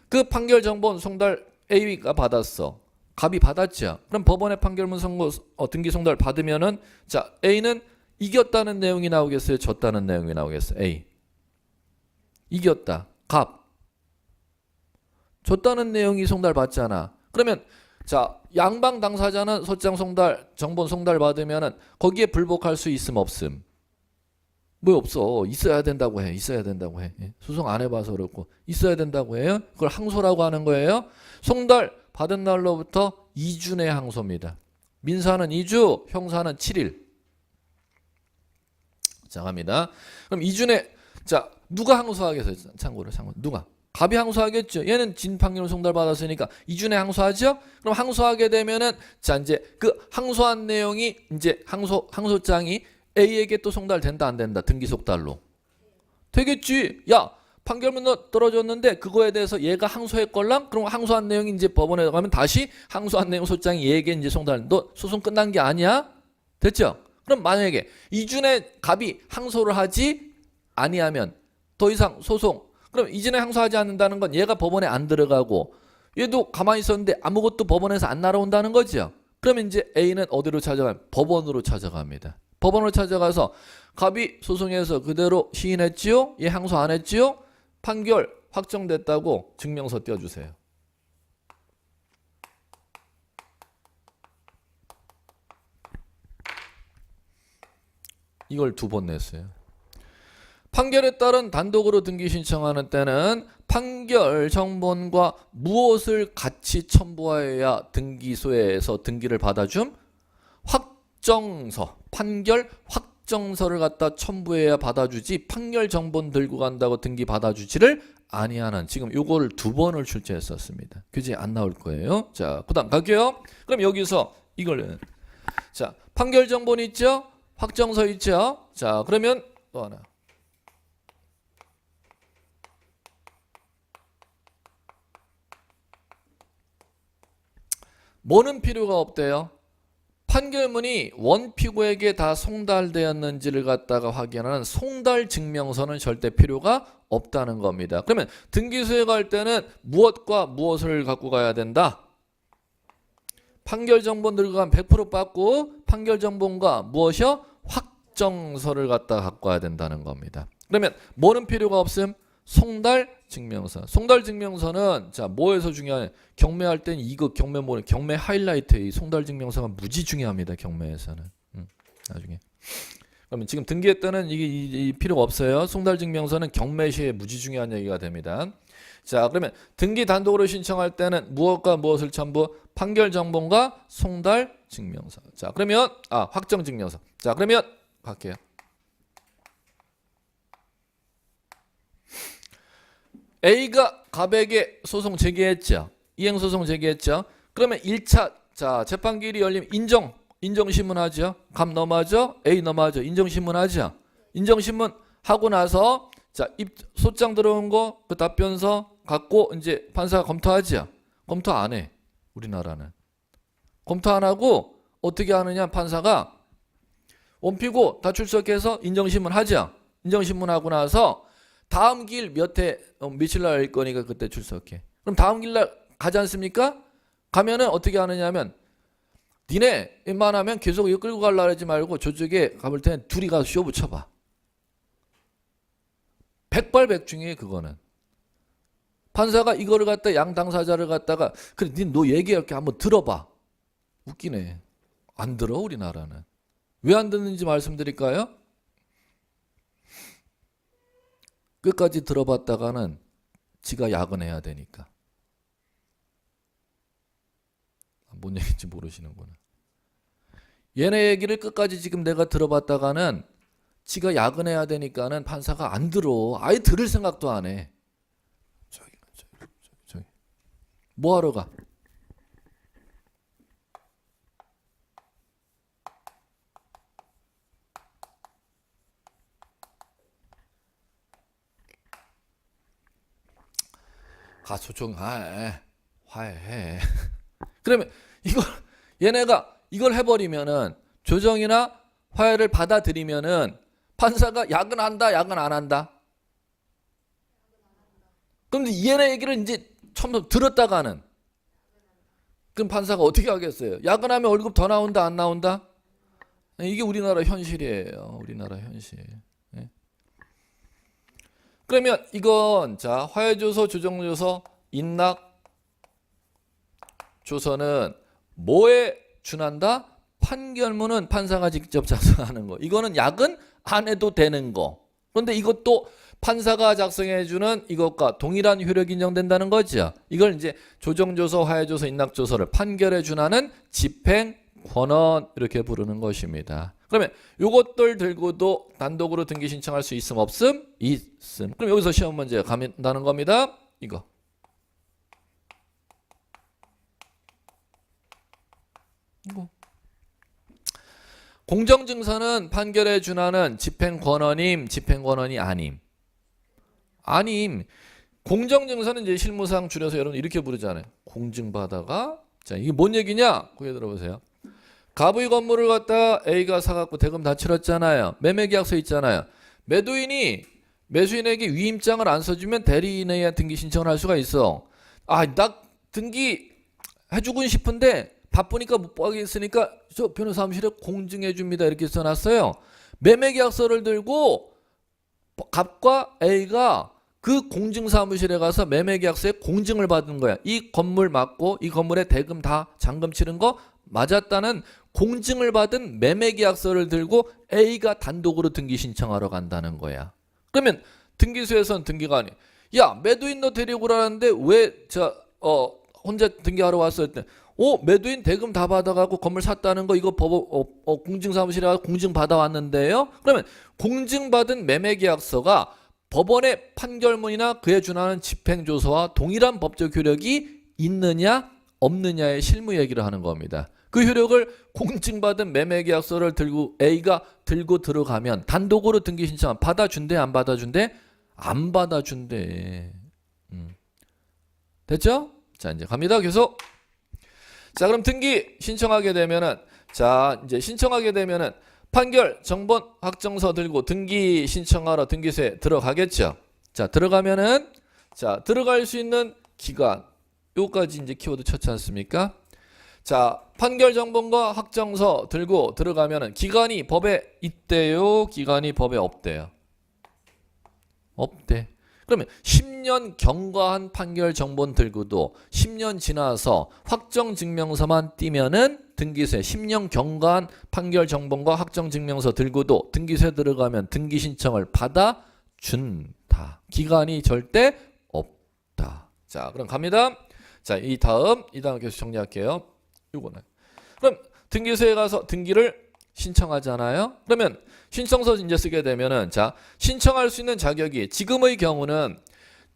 그 판결 정본 송달 A가 받았어. 갑이 받았죠. 그럼 법원의 판결문 선고 등기 송달 받으면은 자, A는 이겼다는 내용이 나오겠어요? 졌다는 내용이 나오겠어요? A. 이겼다. 갑. 졌다는 내용이 송달 받잖아. 그러면 자, 양방 당사자는 소장 송달, 정본 송달 받으면은 거기에 불복할 수 있음 없음? 뭐 없어. 있어야 된다고 해. 있어야 된다고 해. 소송 안 해봐서 그렇고 있어야 된다고 해요. 그걸 항소라고 하는 거예요. 송달 받은 날로부터 2주 내 항소입니다. 민사는 2주, 형사는 7일. 자, 갑니다. 그럼 2주 내, 자, 누가 항소하겠어요? 참고로, 누가? 갑이 항소하겠죠. 얘는 진 판결을 송달 받았으니까 2주 내 항소하죠? 그럼 항소하게 되면은, 자, 이제 그 항소한 내용이 이제 항소장이 A에게 또 송달된다, 안 된다? 등기 속달로. 되겠지. 야, 판결문 떨어졌는데 그거에 대해서 얘가 항소했걸랑? 그럼 항소한 내용이 이제 법원에 가면 다시 항소한 내용 소장이 얘에게 이제 송달. 너 소송 끝난 게 아니야? 됐죠? 그럼 만약에 이준의 갑이 항소를 하지 아니하면 더 이상 소송. 그럼 이준에 항소하지 않는다는 건 얘가 법원에 안 들어가고 얘도 가만히 있었는데 아무것도 법원에서 안 날아온다는 거죠. 그러면 이제 A는 어디로 찾아가면 법원으로 찾아갑니다. 법원으로 찾아가서 갑이 소송에서 그대로 시인했지요? 얘 항소 안 했지요? 판결 확정됐다고 증명서 띄워주세요. 이걸 2번 냈어요. 판결에 따른 단독으로 등기 신청하는 때는 판결 정본과 무엇을 같이 첨부하여야 등기소에서 등기를 받아줌? 확정서, 판결 확정서를 갖다 첨부해야 받아주지 판결 정본 들고 간다고 등기 받아주지를 아니하는 지금 요거를 2번을 출제했었습니다. 교재에 안 나올 거예요. 자, 그 다음 갈게요. 그럼 여기서 이걸 자, 판결 정본 있죠? 확정서 있죠? 자, 그러면 또 하나. 뭐는 필요가 없대요? 판결문이 원피고에게 다 송달되었는지를 갖다가 확인하는 송달 증명서는 절대 필요가 없다는 겁니다. 그러면 등기소에 갈 때는 무엇과 무엇을 갖고 가야 된다? 판결 정본 들고 가면 100% 받고 판결 정본과 무엇이요? 확정서를 갖다 갖고 와야 된다는 겁니다. 그러면 뭐는 필요가 없음? 송달 증명서. 송달 증명서는 자 뭐에서 중요하냐? 경매할 땐 이거 경매 뭐냐? 경매 하이라이트에 이 송달 증명서가 무지 중요합니다. 경매에서는. 나중에. 그러면 지금 등기했다는 이게 이 필요가 없어요. 송달 증명서는 경매 시에 무지 중요한 얘기가 됩니다. 자 그러면 등기 단독으로 신청할 때는 무엇과 무엇을 첨부? 판결 정본과 송달 증명서. 자 그러면 확정 증명서. 자 그러면 갈게요. A가 갑에게 소송 제기했죠. 이행소송 제기했죠. 그러면 1차 자 재판기일이 열리면 인정신문하죠. 갑 넘어가죠. A 넘어가죠. 인정신문하죠. 인정신문 하고 나서 자 소장 들어온 거 그 답변서 갖고 이제 판사가 검토하죠. 검토 안 해. 우리나라는. 검토 안 하고 어떻게 하느냐 판사가 원피고 다 출석해서 인정신문 하죠. 인정신문 하고 나서 다음 기일 며칠 날 일 거니까 그때 출석해. 그럼 다음 기일 날 가지 않습니까? 가면은 어떻게 하느냐 하면 니네 웬만하면 계속 이거 끌고 가려고 하지 말고 저쪽에 가볼 때는 둘이 가서 쇼 붙여봐. 백발백중이에요 그거는. 판사가 이거를 갖다 양 당사자를 갖다가 그래 너 얘기할게 한번 들어봐. 웃기네. 안 들어 우리나라는. 왜 안 듣는지 말씀드릴까요? 끝까지 들어봤다가는 지가 야근해야 되니까. 뭔 얘기인지 모르시는구나. 얘네 얘기를 끝까지 지금 내가 들어봤다가는 지가 야근해야 되니까는 판사가 안 들어. 아예 들을 생각도 안 해. 저기. 뭐 하러 가? 가서 좀 화해해. 그러면 얘네가 이걸 해버리면은 조정이나 화해를 받아들이면은 판사가 야근한다, 야근 안 한다. 그럼 얘네 얘기를 이제 처음부터 들었다가는 그럼 판사가 어떻게 하겠어요? 야근하면 월급 더 나온다, 안 나온다? 이게 우리나라 현실이에요. 우리나라 현실. 네. 그러면 이건 자 화해조서, 조정조서, 인낙조서는 뭐에 준한다? 판결문은 판사가 직접 작성하는 거. 이거는 야근 안 해도 되는 거. 그런데 이것도 판사가 작성해주는 이것과 동일한 효력이 인정된다는 거죠. 이걸 이제 조정조서, 화해조서, 인낙조서를 판결에 준하는 집행권원 이렇게 부르는 것입니다. 그러면 이것들 들고도 단독으로 등기 신청할 수 있음 없음? 있음. 그럼 여기서 시험 문제가 간다는 겁니다. 이거. 공정증서는 판결에 준하는 집행권원임, 집행권원이 아님. 아님. 공정증서는 이제 실무상 줄여서 여러분 이렇게 부르잖아요. 공증받아가. 자, 이게 뭔 얘기냐? 거기 들어보세요. 갑의 건물을 갖다 A가 사갖고 대금 다 치렀잖아요. 매매계약서 있잖아요. 매도인이 매수인에게 위임장을 안 써주면 대리인에 등기 신청을 할 수가 있어. 나 등기 해주고 싶은데 바쁘니까 못 하겠으니까 저 변호사 사무실에 공증해 줍니다. 이렇게 써놨어요. 매매계약서를 들고 갑과 A가 그 공증사무실에 가서 매매계약서에 공증을 받은 거야. 이 건물 맞고 이 건물에 대금 다 잔금 치른 거 맞았다는 공증을 받은 매매계약서를 들고 A가 단독으로 등기 신청하러 간다는 거야. 그러면 등기소에서는 등기관이 야 매도인 너 데리고 오라는데 왜 혼자 등기하러 왔을 때 매도인 대금 다 받아가고 건물 샀다는 거 이거 공증사무실에 가서 공증 받아왔는데요. 그러면 공증받은 매매계약서가 법원의 판결문이나 그에 준하는 집행조서와 동일한 법적 효력이 있느냐 없느냐의 실무 얘기를 하는 겁니다. 그 효력을 공증받은 매매계약서를 들고 A가 들고 들어가면 단독으로 등기 신청 받아준대 안 받아준대? 안 받아준대. 됐죠? 자 이제 갑니다. 계속. 자 그럼 등기 신청하게 되면은 이제 신청하게 되면은 판결 정본 확정서 들고 등기 신청하러 등기소에 들어가겠죠. 자 들어가면은 들어갈 수 있는 기간 요까지 이제 키워드 쳤지 않습니까? 자 판결 정본과 확정서 들고 들어가면은 기간이 법에 있대요, 기간이 법에 없대요? 없대. 그러면 10년 경과한 판결 정본 들고도 10년 지나서 확정증명서만 띄면은 등기소에 10년 경과한 판결 정본과 확정증명서 들고도 등기소에 들어가면 등기 신청을 받아준다. 기간이 절대 없다. 자, 그럼 갑니다. 자, 이 다음 계속 정리할게요. 이거는. 그럼 등기소에 가서 등기를 신청하잖아요. 그러면 신청서 이제 쓰게 되면은 자, 신청할 수 있는 자격이 지금의 경우는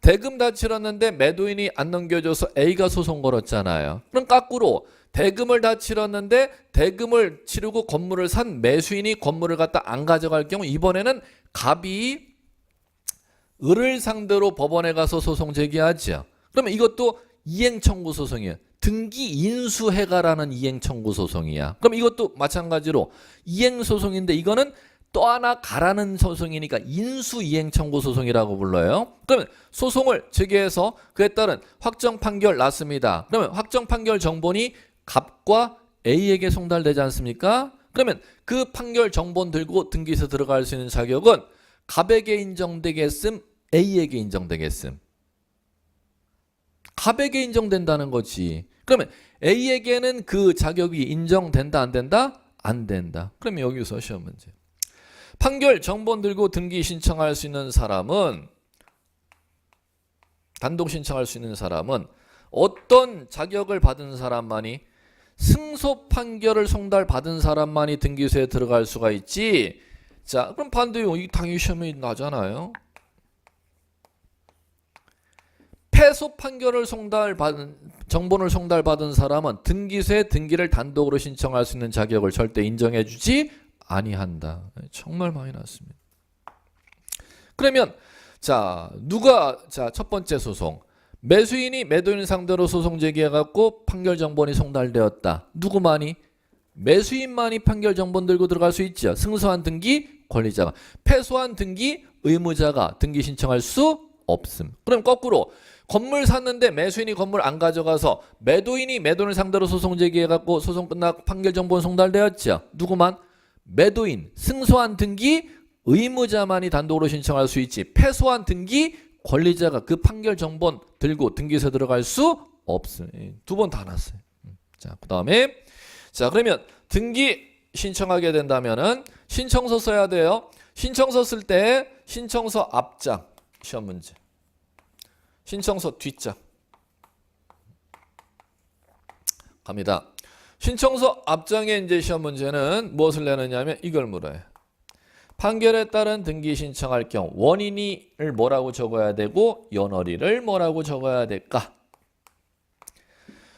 대금 다 치렀는데 매도인이 안 넘겨줘서 A가 소송 걸었잖아요. 그럼 거꾸로 대금을 다 치렀는데 대금을 치르고 건물을 산 매수인이 건물을 갖다 안 가져갈 경우 이번에는 갑이 을을 상대로 법원에 가서 소송 제기하죠. 그러면 이것도 이행 청구 소송이에요. 등기 인수해가라는 이행 청구 소송이야. 그럼 이것도 마찬가지로 이행 소송인데 이거는 또 하나 가라는 소송이니까 인수 이행 청구 소송이라고 불러요. 그러면 소송을 제기해서 그에 따른 확정 판결 났습니다. 그러면 확정 판결 정본이 갑과 A에게 송달되지 않습니까? 그러면 그 판결 정본 들고 등기소에 들어갈 수 있는 자격은 갑에게 인정되겠음, A에게 인정되겠음. 갑에게 인정된다는 거지. 그러면 A에게는 그 자격이 인정된다 안 된다? 안 된다. 그러면 여기서 시험 문제. 판결 정본 들고 등기 신청할 수 있는 사람은 단독 신청할 수 있는 사람은 어떤 자격을 받은 사람만이 승소 판결을 송달받은 사람만이 등기소에 들어갈 수가 있지. 자, 그럼 반대로 이 당연히 시험에 나잖아요. 패소 판결을 정본을 송달받은 사람은 등기소에 등기를 단독으로 신청할 수 있는 자격을 절대 인정해주지 아니한다. 정말 많이 났습니다. 그러면 자, 첫 번째 소송. 매수인이 매도인 상대로 소송 제기해갖고 판결 정본이 송달되었다. 누구만이? 매수인만이 판결 정본 들고 들어갈 수 있죠. 승소한 등기 권리자가. 패소한 등기 의무자가 등기 신청할 수 없음. 그럼 거꾸로 건물 샀는데 매수인이 건물 안 가져가서 매도인이 매도인을 상대로 소송 제기해갖고 소송 끝나고 판결 정본 송달되었죠. 누구만? 매도인, 승소한 등기 의무자만이 단독으로 신청할 수 있지. 패소한 등기 권리자가 그 판결 정본 들고 등기소에 들어갈 수 없습니다. 두 번 다 났어요. 자, 그다음에 자, 그러면 등기 신청하게 된다면은 신청서 써야 돼요. 신청서 쓸 때 신청서 앞장 시험 문제. 신청서 뒷장 갑니다. 신청서 앞장에 이제 시험 문제는 무엇을 내느냐면 이걸 물어요. 판결에 따른 등기 신청할 경우 원인을 뭐라고 적어야 되고 연월일을 뭐라고 적어야 될까?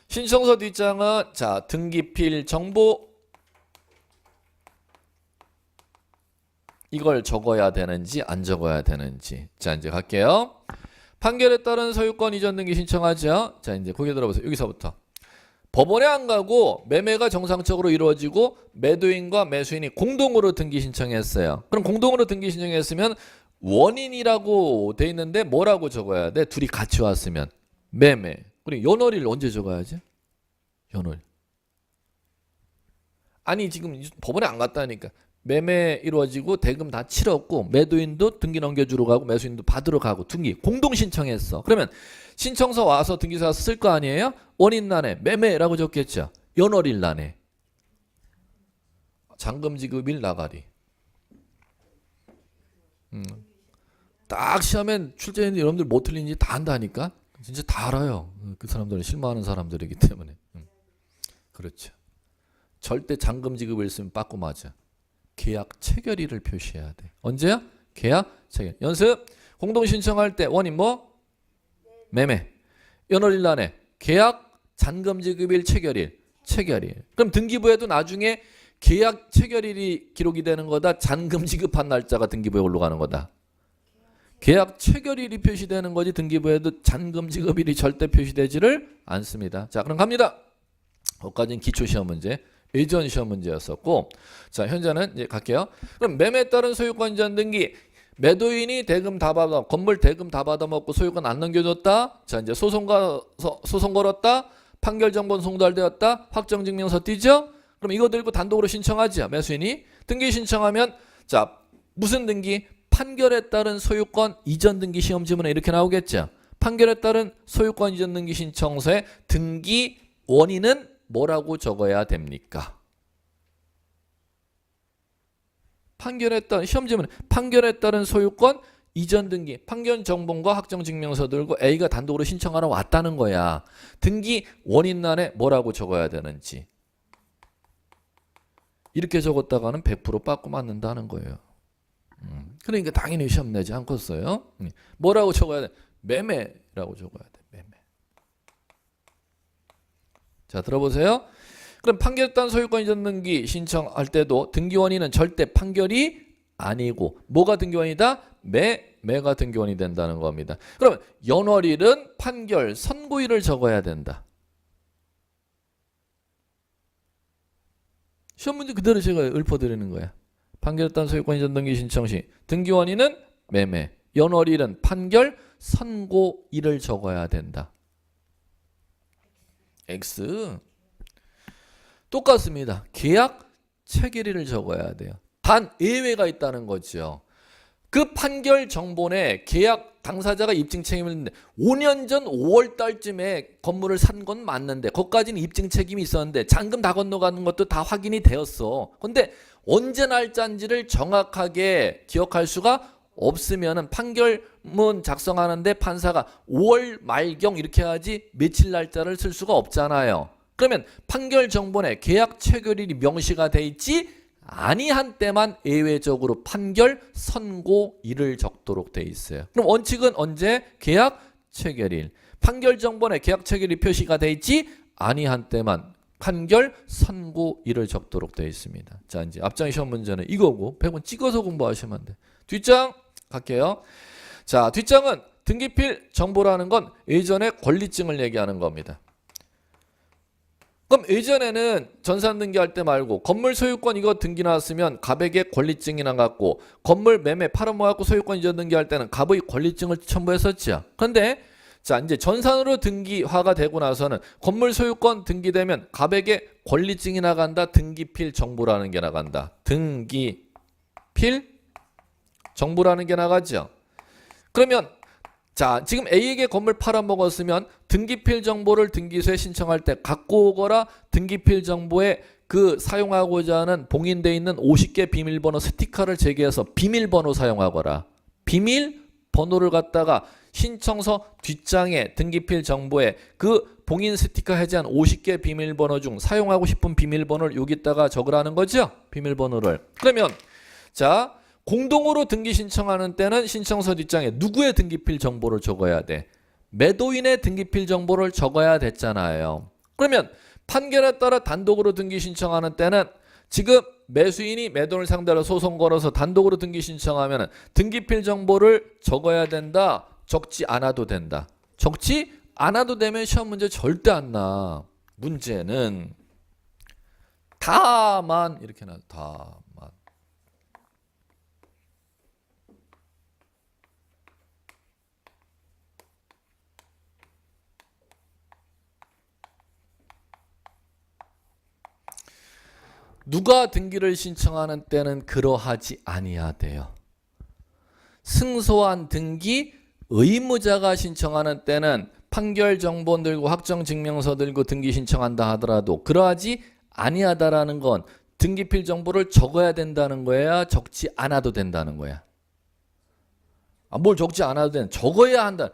신청서 뒷장은 자, 등기필 정보 이걸 적어야 되는지 안 적어야 되는지. 자, 이제 갈게요. 판결에 따른 소유권 이전 등기 신청하죠. 자, 이제 고개 들어보세요. 여기서부터. 법원에 안 가고 매매가 정상적으로 이루어지고 매도인과 매수인이 공동으로 등기 신청했어요. 그럼 공동으로 등기 신청했으면 원인이라고 돼 있는데 뭐라고 적어야 돼? 둘이 같이 왔으면 매매. 그리고 연월일 언제 적어야지? 연월. 아니 지금 법원에 안 갔다니까. 매매 이루어지고 대금 다 치렀고 매도인도 등기 넘겨주러 가고 매수인도 받으러 가고 등기 공동 신청했어. 그러면 신청서 와서 등기소 가서 쓸 거 아니에요? 원인란에 매매라고 적겠죠. 연월일란에 잔금지급일 나가리. 딱 시험엔 출제했는데 여러분들 뭐 틀린지 다 안다니까. 진짜 다 알아요. 그 사람들은 실망하는 사람들이기 때문에. 그렇죠. 절대 잔금지급을 쓰면 빠꾸 맞아. 계약 체결일을 표시해야 돼. 언제야? 계약 체결. 연습. 공동 신청할 때 원인 뭐? 매매. 연월일 난에 계약 잔금지급일 체결일. 체결일. 그럼 등기부에도 나중에 계약 체결일이 기록이 되는 거다. 잔금지급한 날짜가 등기부에 올라가는 거다. 계약 체결일이 표시되는 거지 등기부에도 잔금지급일이 절대 표시되지를 않습니다. 자, 그럼 갑니다. 거기까지는 기초시험 문제. 예전 시험 문제였었고, 자, 현재는 이제 갈게요. 그럼 매매에 따른 소유권 이전 등기. 매도인이 대금 다 받아, 건물 대금 다 받아먹고 소유권 안 넘겨줬다. 자, 이제 소송 걸었다. 판결 정본 송달되었다. 확정증명서 띄죠? 그럼 이거 들고 단독으로 신청하죠. 매수인이. 등기 신청하면, 자, 무슨 등기? 판결에 따른 소유권 이전 등기 시험 지문에 이렇게 나오겠죠. 판결에 따른 소유권 이전 등기 신청서의 등기 원인은 뭐라고 적어야 됩니까? 판결에 따른 시험 지문에 판결에 따른 소유권 이전 등기, 판결 정본과 확정 증명서 들고 A가 단독으로 신청하러 왔다는 거야. 등기 원인란에 뭐라고 적어야 되는지. 이렇게 적었다가는 100% 빠꾸 맞는다는 거예요. 그러니까 당연히 시험 내지 않겠어요. 뭐라고 적어야 돼? 매매라고 적어야 돼. 매매. 자, 들어보세요. 그럼 판결에 따른 소유권 이전 등기 신청할 때도 등기 원인은 절대 판결이 아니고 뭐가 등기 원이다? 매가 등기 원이 된다는 겁니다. 그러면 연월일은 판결 선고일을 적어야 된다. 시험 문제 그대로 제가 읊어드리는 거야. 판결에 따른 소유권 이전 등기 신청 시 등기 원인은 매매, 연월일은 판결 선고일을 적어야 된다. X 똑같습니다. 계약 체결일을 적어야 돼요. 단 예외가 있다는 거죠. 그 판결 정본에 계약 당사자가 입증 책임을 있는데 5년 전 5월 달쯤에 건물을 산 건 맞는데 거기까지는 입증 책임이 있었는데 잔금 다 건너가는 것도 다 확인이 되었어. 근데 언제 날짜인지를 정확하게 기억할 수가 없으면은 판결문 작성하는데 판사가 5월 말경 이렇게 해야지 며칠 날짜를 쓸 수가 없잖아요. 그러면 판결 정본에 계약 체결일이 명시가 돼 있지 아니한 때만 예외적으로 판결 선고일을 적도록 돼 있어요. 그럼 원칙은 언제? 계약 체결일. 판결 정본에 계약 체결일이 표시가 돼 있지 아니한 때만 판결 선고일을 적도록 돼 있습니다. 자, 이제 앞장 시험 문제는 이거고 100번 찍어서 공부하시면 돼. 뒷장 갈게요. 자, 뒷장은 등기필 정보라는 건 예전의 권리증을 얘기하는 겁니다. 그럼 예전에는 전산 등기할 때 말고 건물 소유권 이거 등기 나왔으면 갑에게 권리증이나 갖고 건물 매매 팔아모아갖고 소유권 이전 등기할 때는 갑의 권리증을 첨부했었죠. 그런데 자 이제 전산으로 등기화가 되고 나서는 건물 소유권 등기되면 갑에게 권리증이 나간다. 등기필 정보라는 게 나간다. 등기필 정보라는 게 나가죠. 그러면 자, 지금 A에게 건물 팔아먹었으면 등기필 정보를 등기소에 신청할 때 갖고 오거라. 등기필 정보에 그 사용하고자 하는 봉인되어 있는 50개 비밀번호 스티커를 제기해서 비밀번호 사용하거라. 비밀번호를 갖다가 신청서 뒷장에 등기필 정보에 그 봉인 스티커 해제한 50개 비밀번호 중 사용하고 싶은 비밀번호를 여기다가 적으라는 거죠. 비밀번호를. 그러면 자 공동으로 등기 신청하는 때는 신청서 뒷장에 누구의 등기필 정보를 적어야 돼? 매도인의 등기필 정보를 적어야 됐잖아요. 그러면 판결에 따라 단독으로 등기 신청하는 때는 지금 매수인이 매도인을 상대로 소송 걸어서 단독으로 등기 신청하면 등기필 정보를 적어야 된다. 적지 않아도 된다. 적지 않아도 되면 시험 문제 절대 안 나. 문제는 다만 이렇게 나 다만. 누가 등기를 신청하는 때는 그러하지 아니하대요. 승소한 등기 의무자가 신청하는 때는 판결 정본 들고 확정 증명서 들고 등기 신청한다 하더라도 그러하지 아니하다라는 건 등기필 정보를 적어야 된다는 거야, 적지 않아도 된다는 거야. 뭘 적지 않아도 되는 적어야 한다.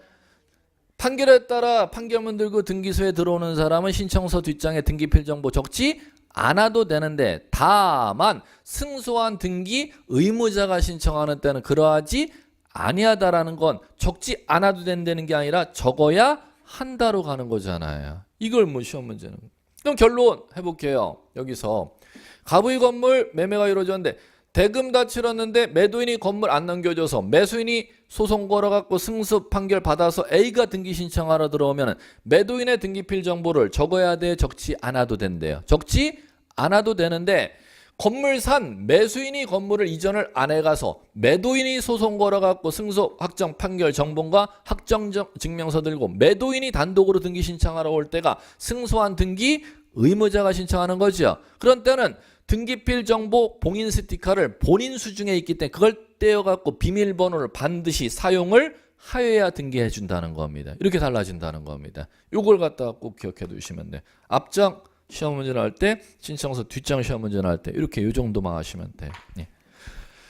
판결에 따라 판결문 들고 등기소에 들어오는 사람은 신청서 뒷장에 등기필 정보 적지 않아도 되는데 다만 승소한 등기 의무자가 신청하는 때는 그러하지 아니하다라는 건 적지 않아도 된다는 게 아니라 적어야 한다로 가는 거잖아요. 이걸 뭐 시험 문제는. 그럼 결론 해볼게요. 여기서 갑의 건물 매매가 이루어졌는데 대금 다 치렀는데 매도인이 건물 안 넘겨줘서 매수인이 소송 걸어갖고 승소 판결 받아서 A가 등기 신청하러 들어오면 매도인의 등기필 정보를 적어야 돼, 적지 않아도 된대요. 적지 않아도 되는데 건물 산 매수인이 건물을 이전을 안 해가서 매도인이 소송 걸어갖고 승소 확정 판결 정본과 확정 증명서 들고 매도인이 단독으로 등기 신청하러 올 때가 승소한 등기 의무자가 신청하는 거죠. 그런 때는 등기필 정보 봉인 스티커를 본인 수중에 있기 때문에 그걸 떼어갖고 비밀번호를 반드시 사용을 하여야 등기해 준다는 겁니다. 이렇게 달라진다는 겁니다. 요걸 갖다가 꼭 기억해 두시면 돼. 앞장 시험 문제 나올 때, 신청서 뒷장 시험 문제 나올 때 이렇게 요 정도만 하시면 돼. 예.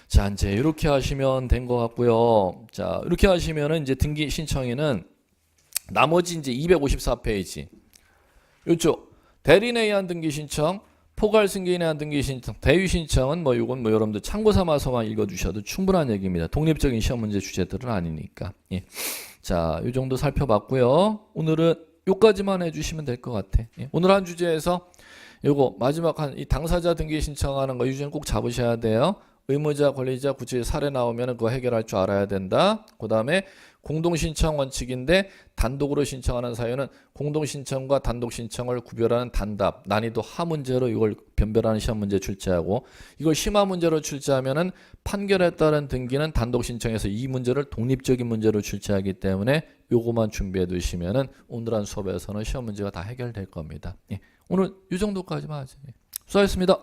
자, 이제 이렇게 하시면 된 것 같고요. 자, 이렇게 하시면은 이제 등기 신청에는 나머지 이제 254페이지. 요쪽 대리인에 의한 등기 신청, 포괄 승계인에 의한 등기 신청, 대위 신청은 뭐 요건 뭐 여러분들 참고 삼아서만 읽어주셔도 충분한 얘기입니다. 독립적인 시험 문제 주제들은 아니니까. 예. 자, 요 정도 살펴봤고요. 오늘은 요까지만 해주시면 될 것 같아. 예. 오늘 한 주제에서 요거 마지막 한 이 당사자 등기 신청하는 거 이 주제는 꼭 잡으셔야 돼요. 의무자, 권리자, 구체적 사례 나오면 그거 해결할 줄 알아야 된다. 그 다음에 공동신청 원칙인데 단독으로 신청하는 사유는 공동신청과 단독신청을 구별하는 단답, 난이도 하 문제로 이걸 변별하는 시험 문제 출제하고 이걸 심화 문제로 출제하면은 판결에 따른 등기는 단독신청에서 이 문제를 독립적인 문제로 출제하기 때문에 요거만 준비해 두시면은 오늘 한 수업에서는 시험 문제가 다 해결될 겁니다. 예. 오늘 이 정도까지만 하죠. 수고하셨습니다.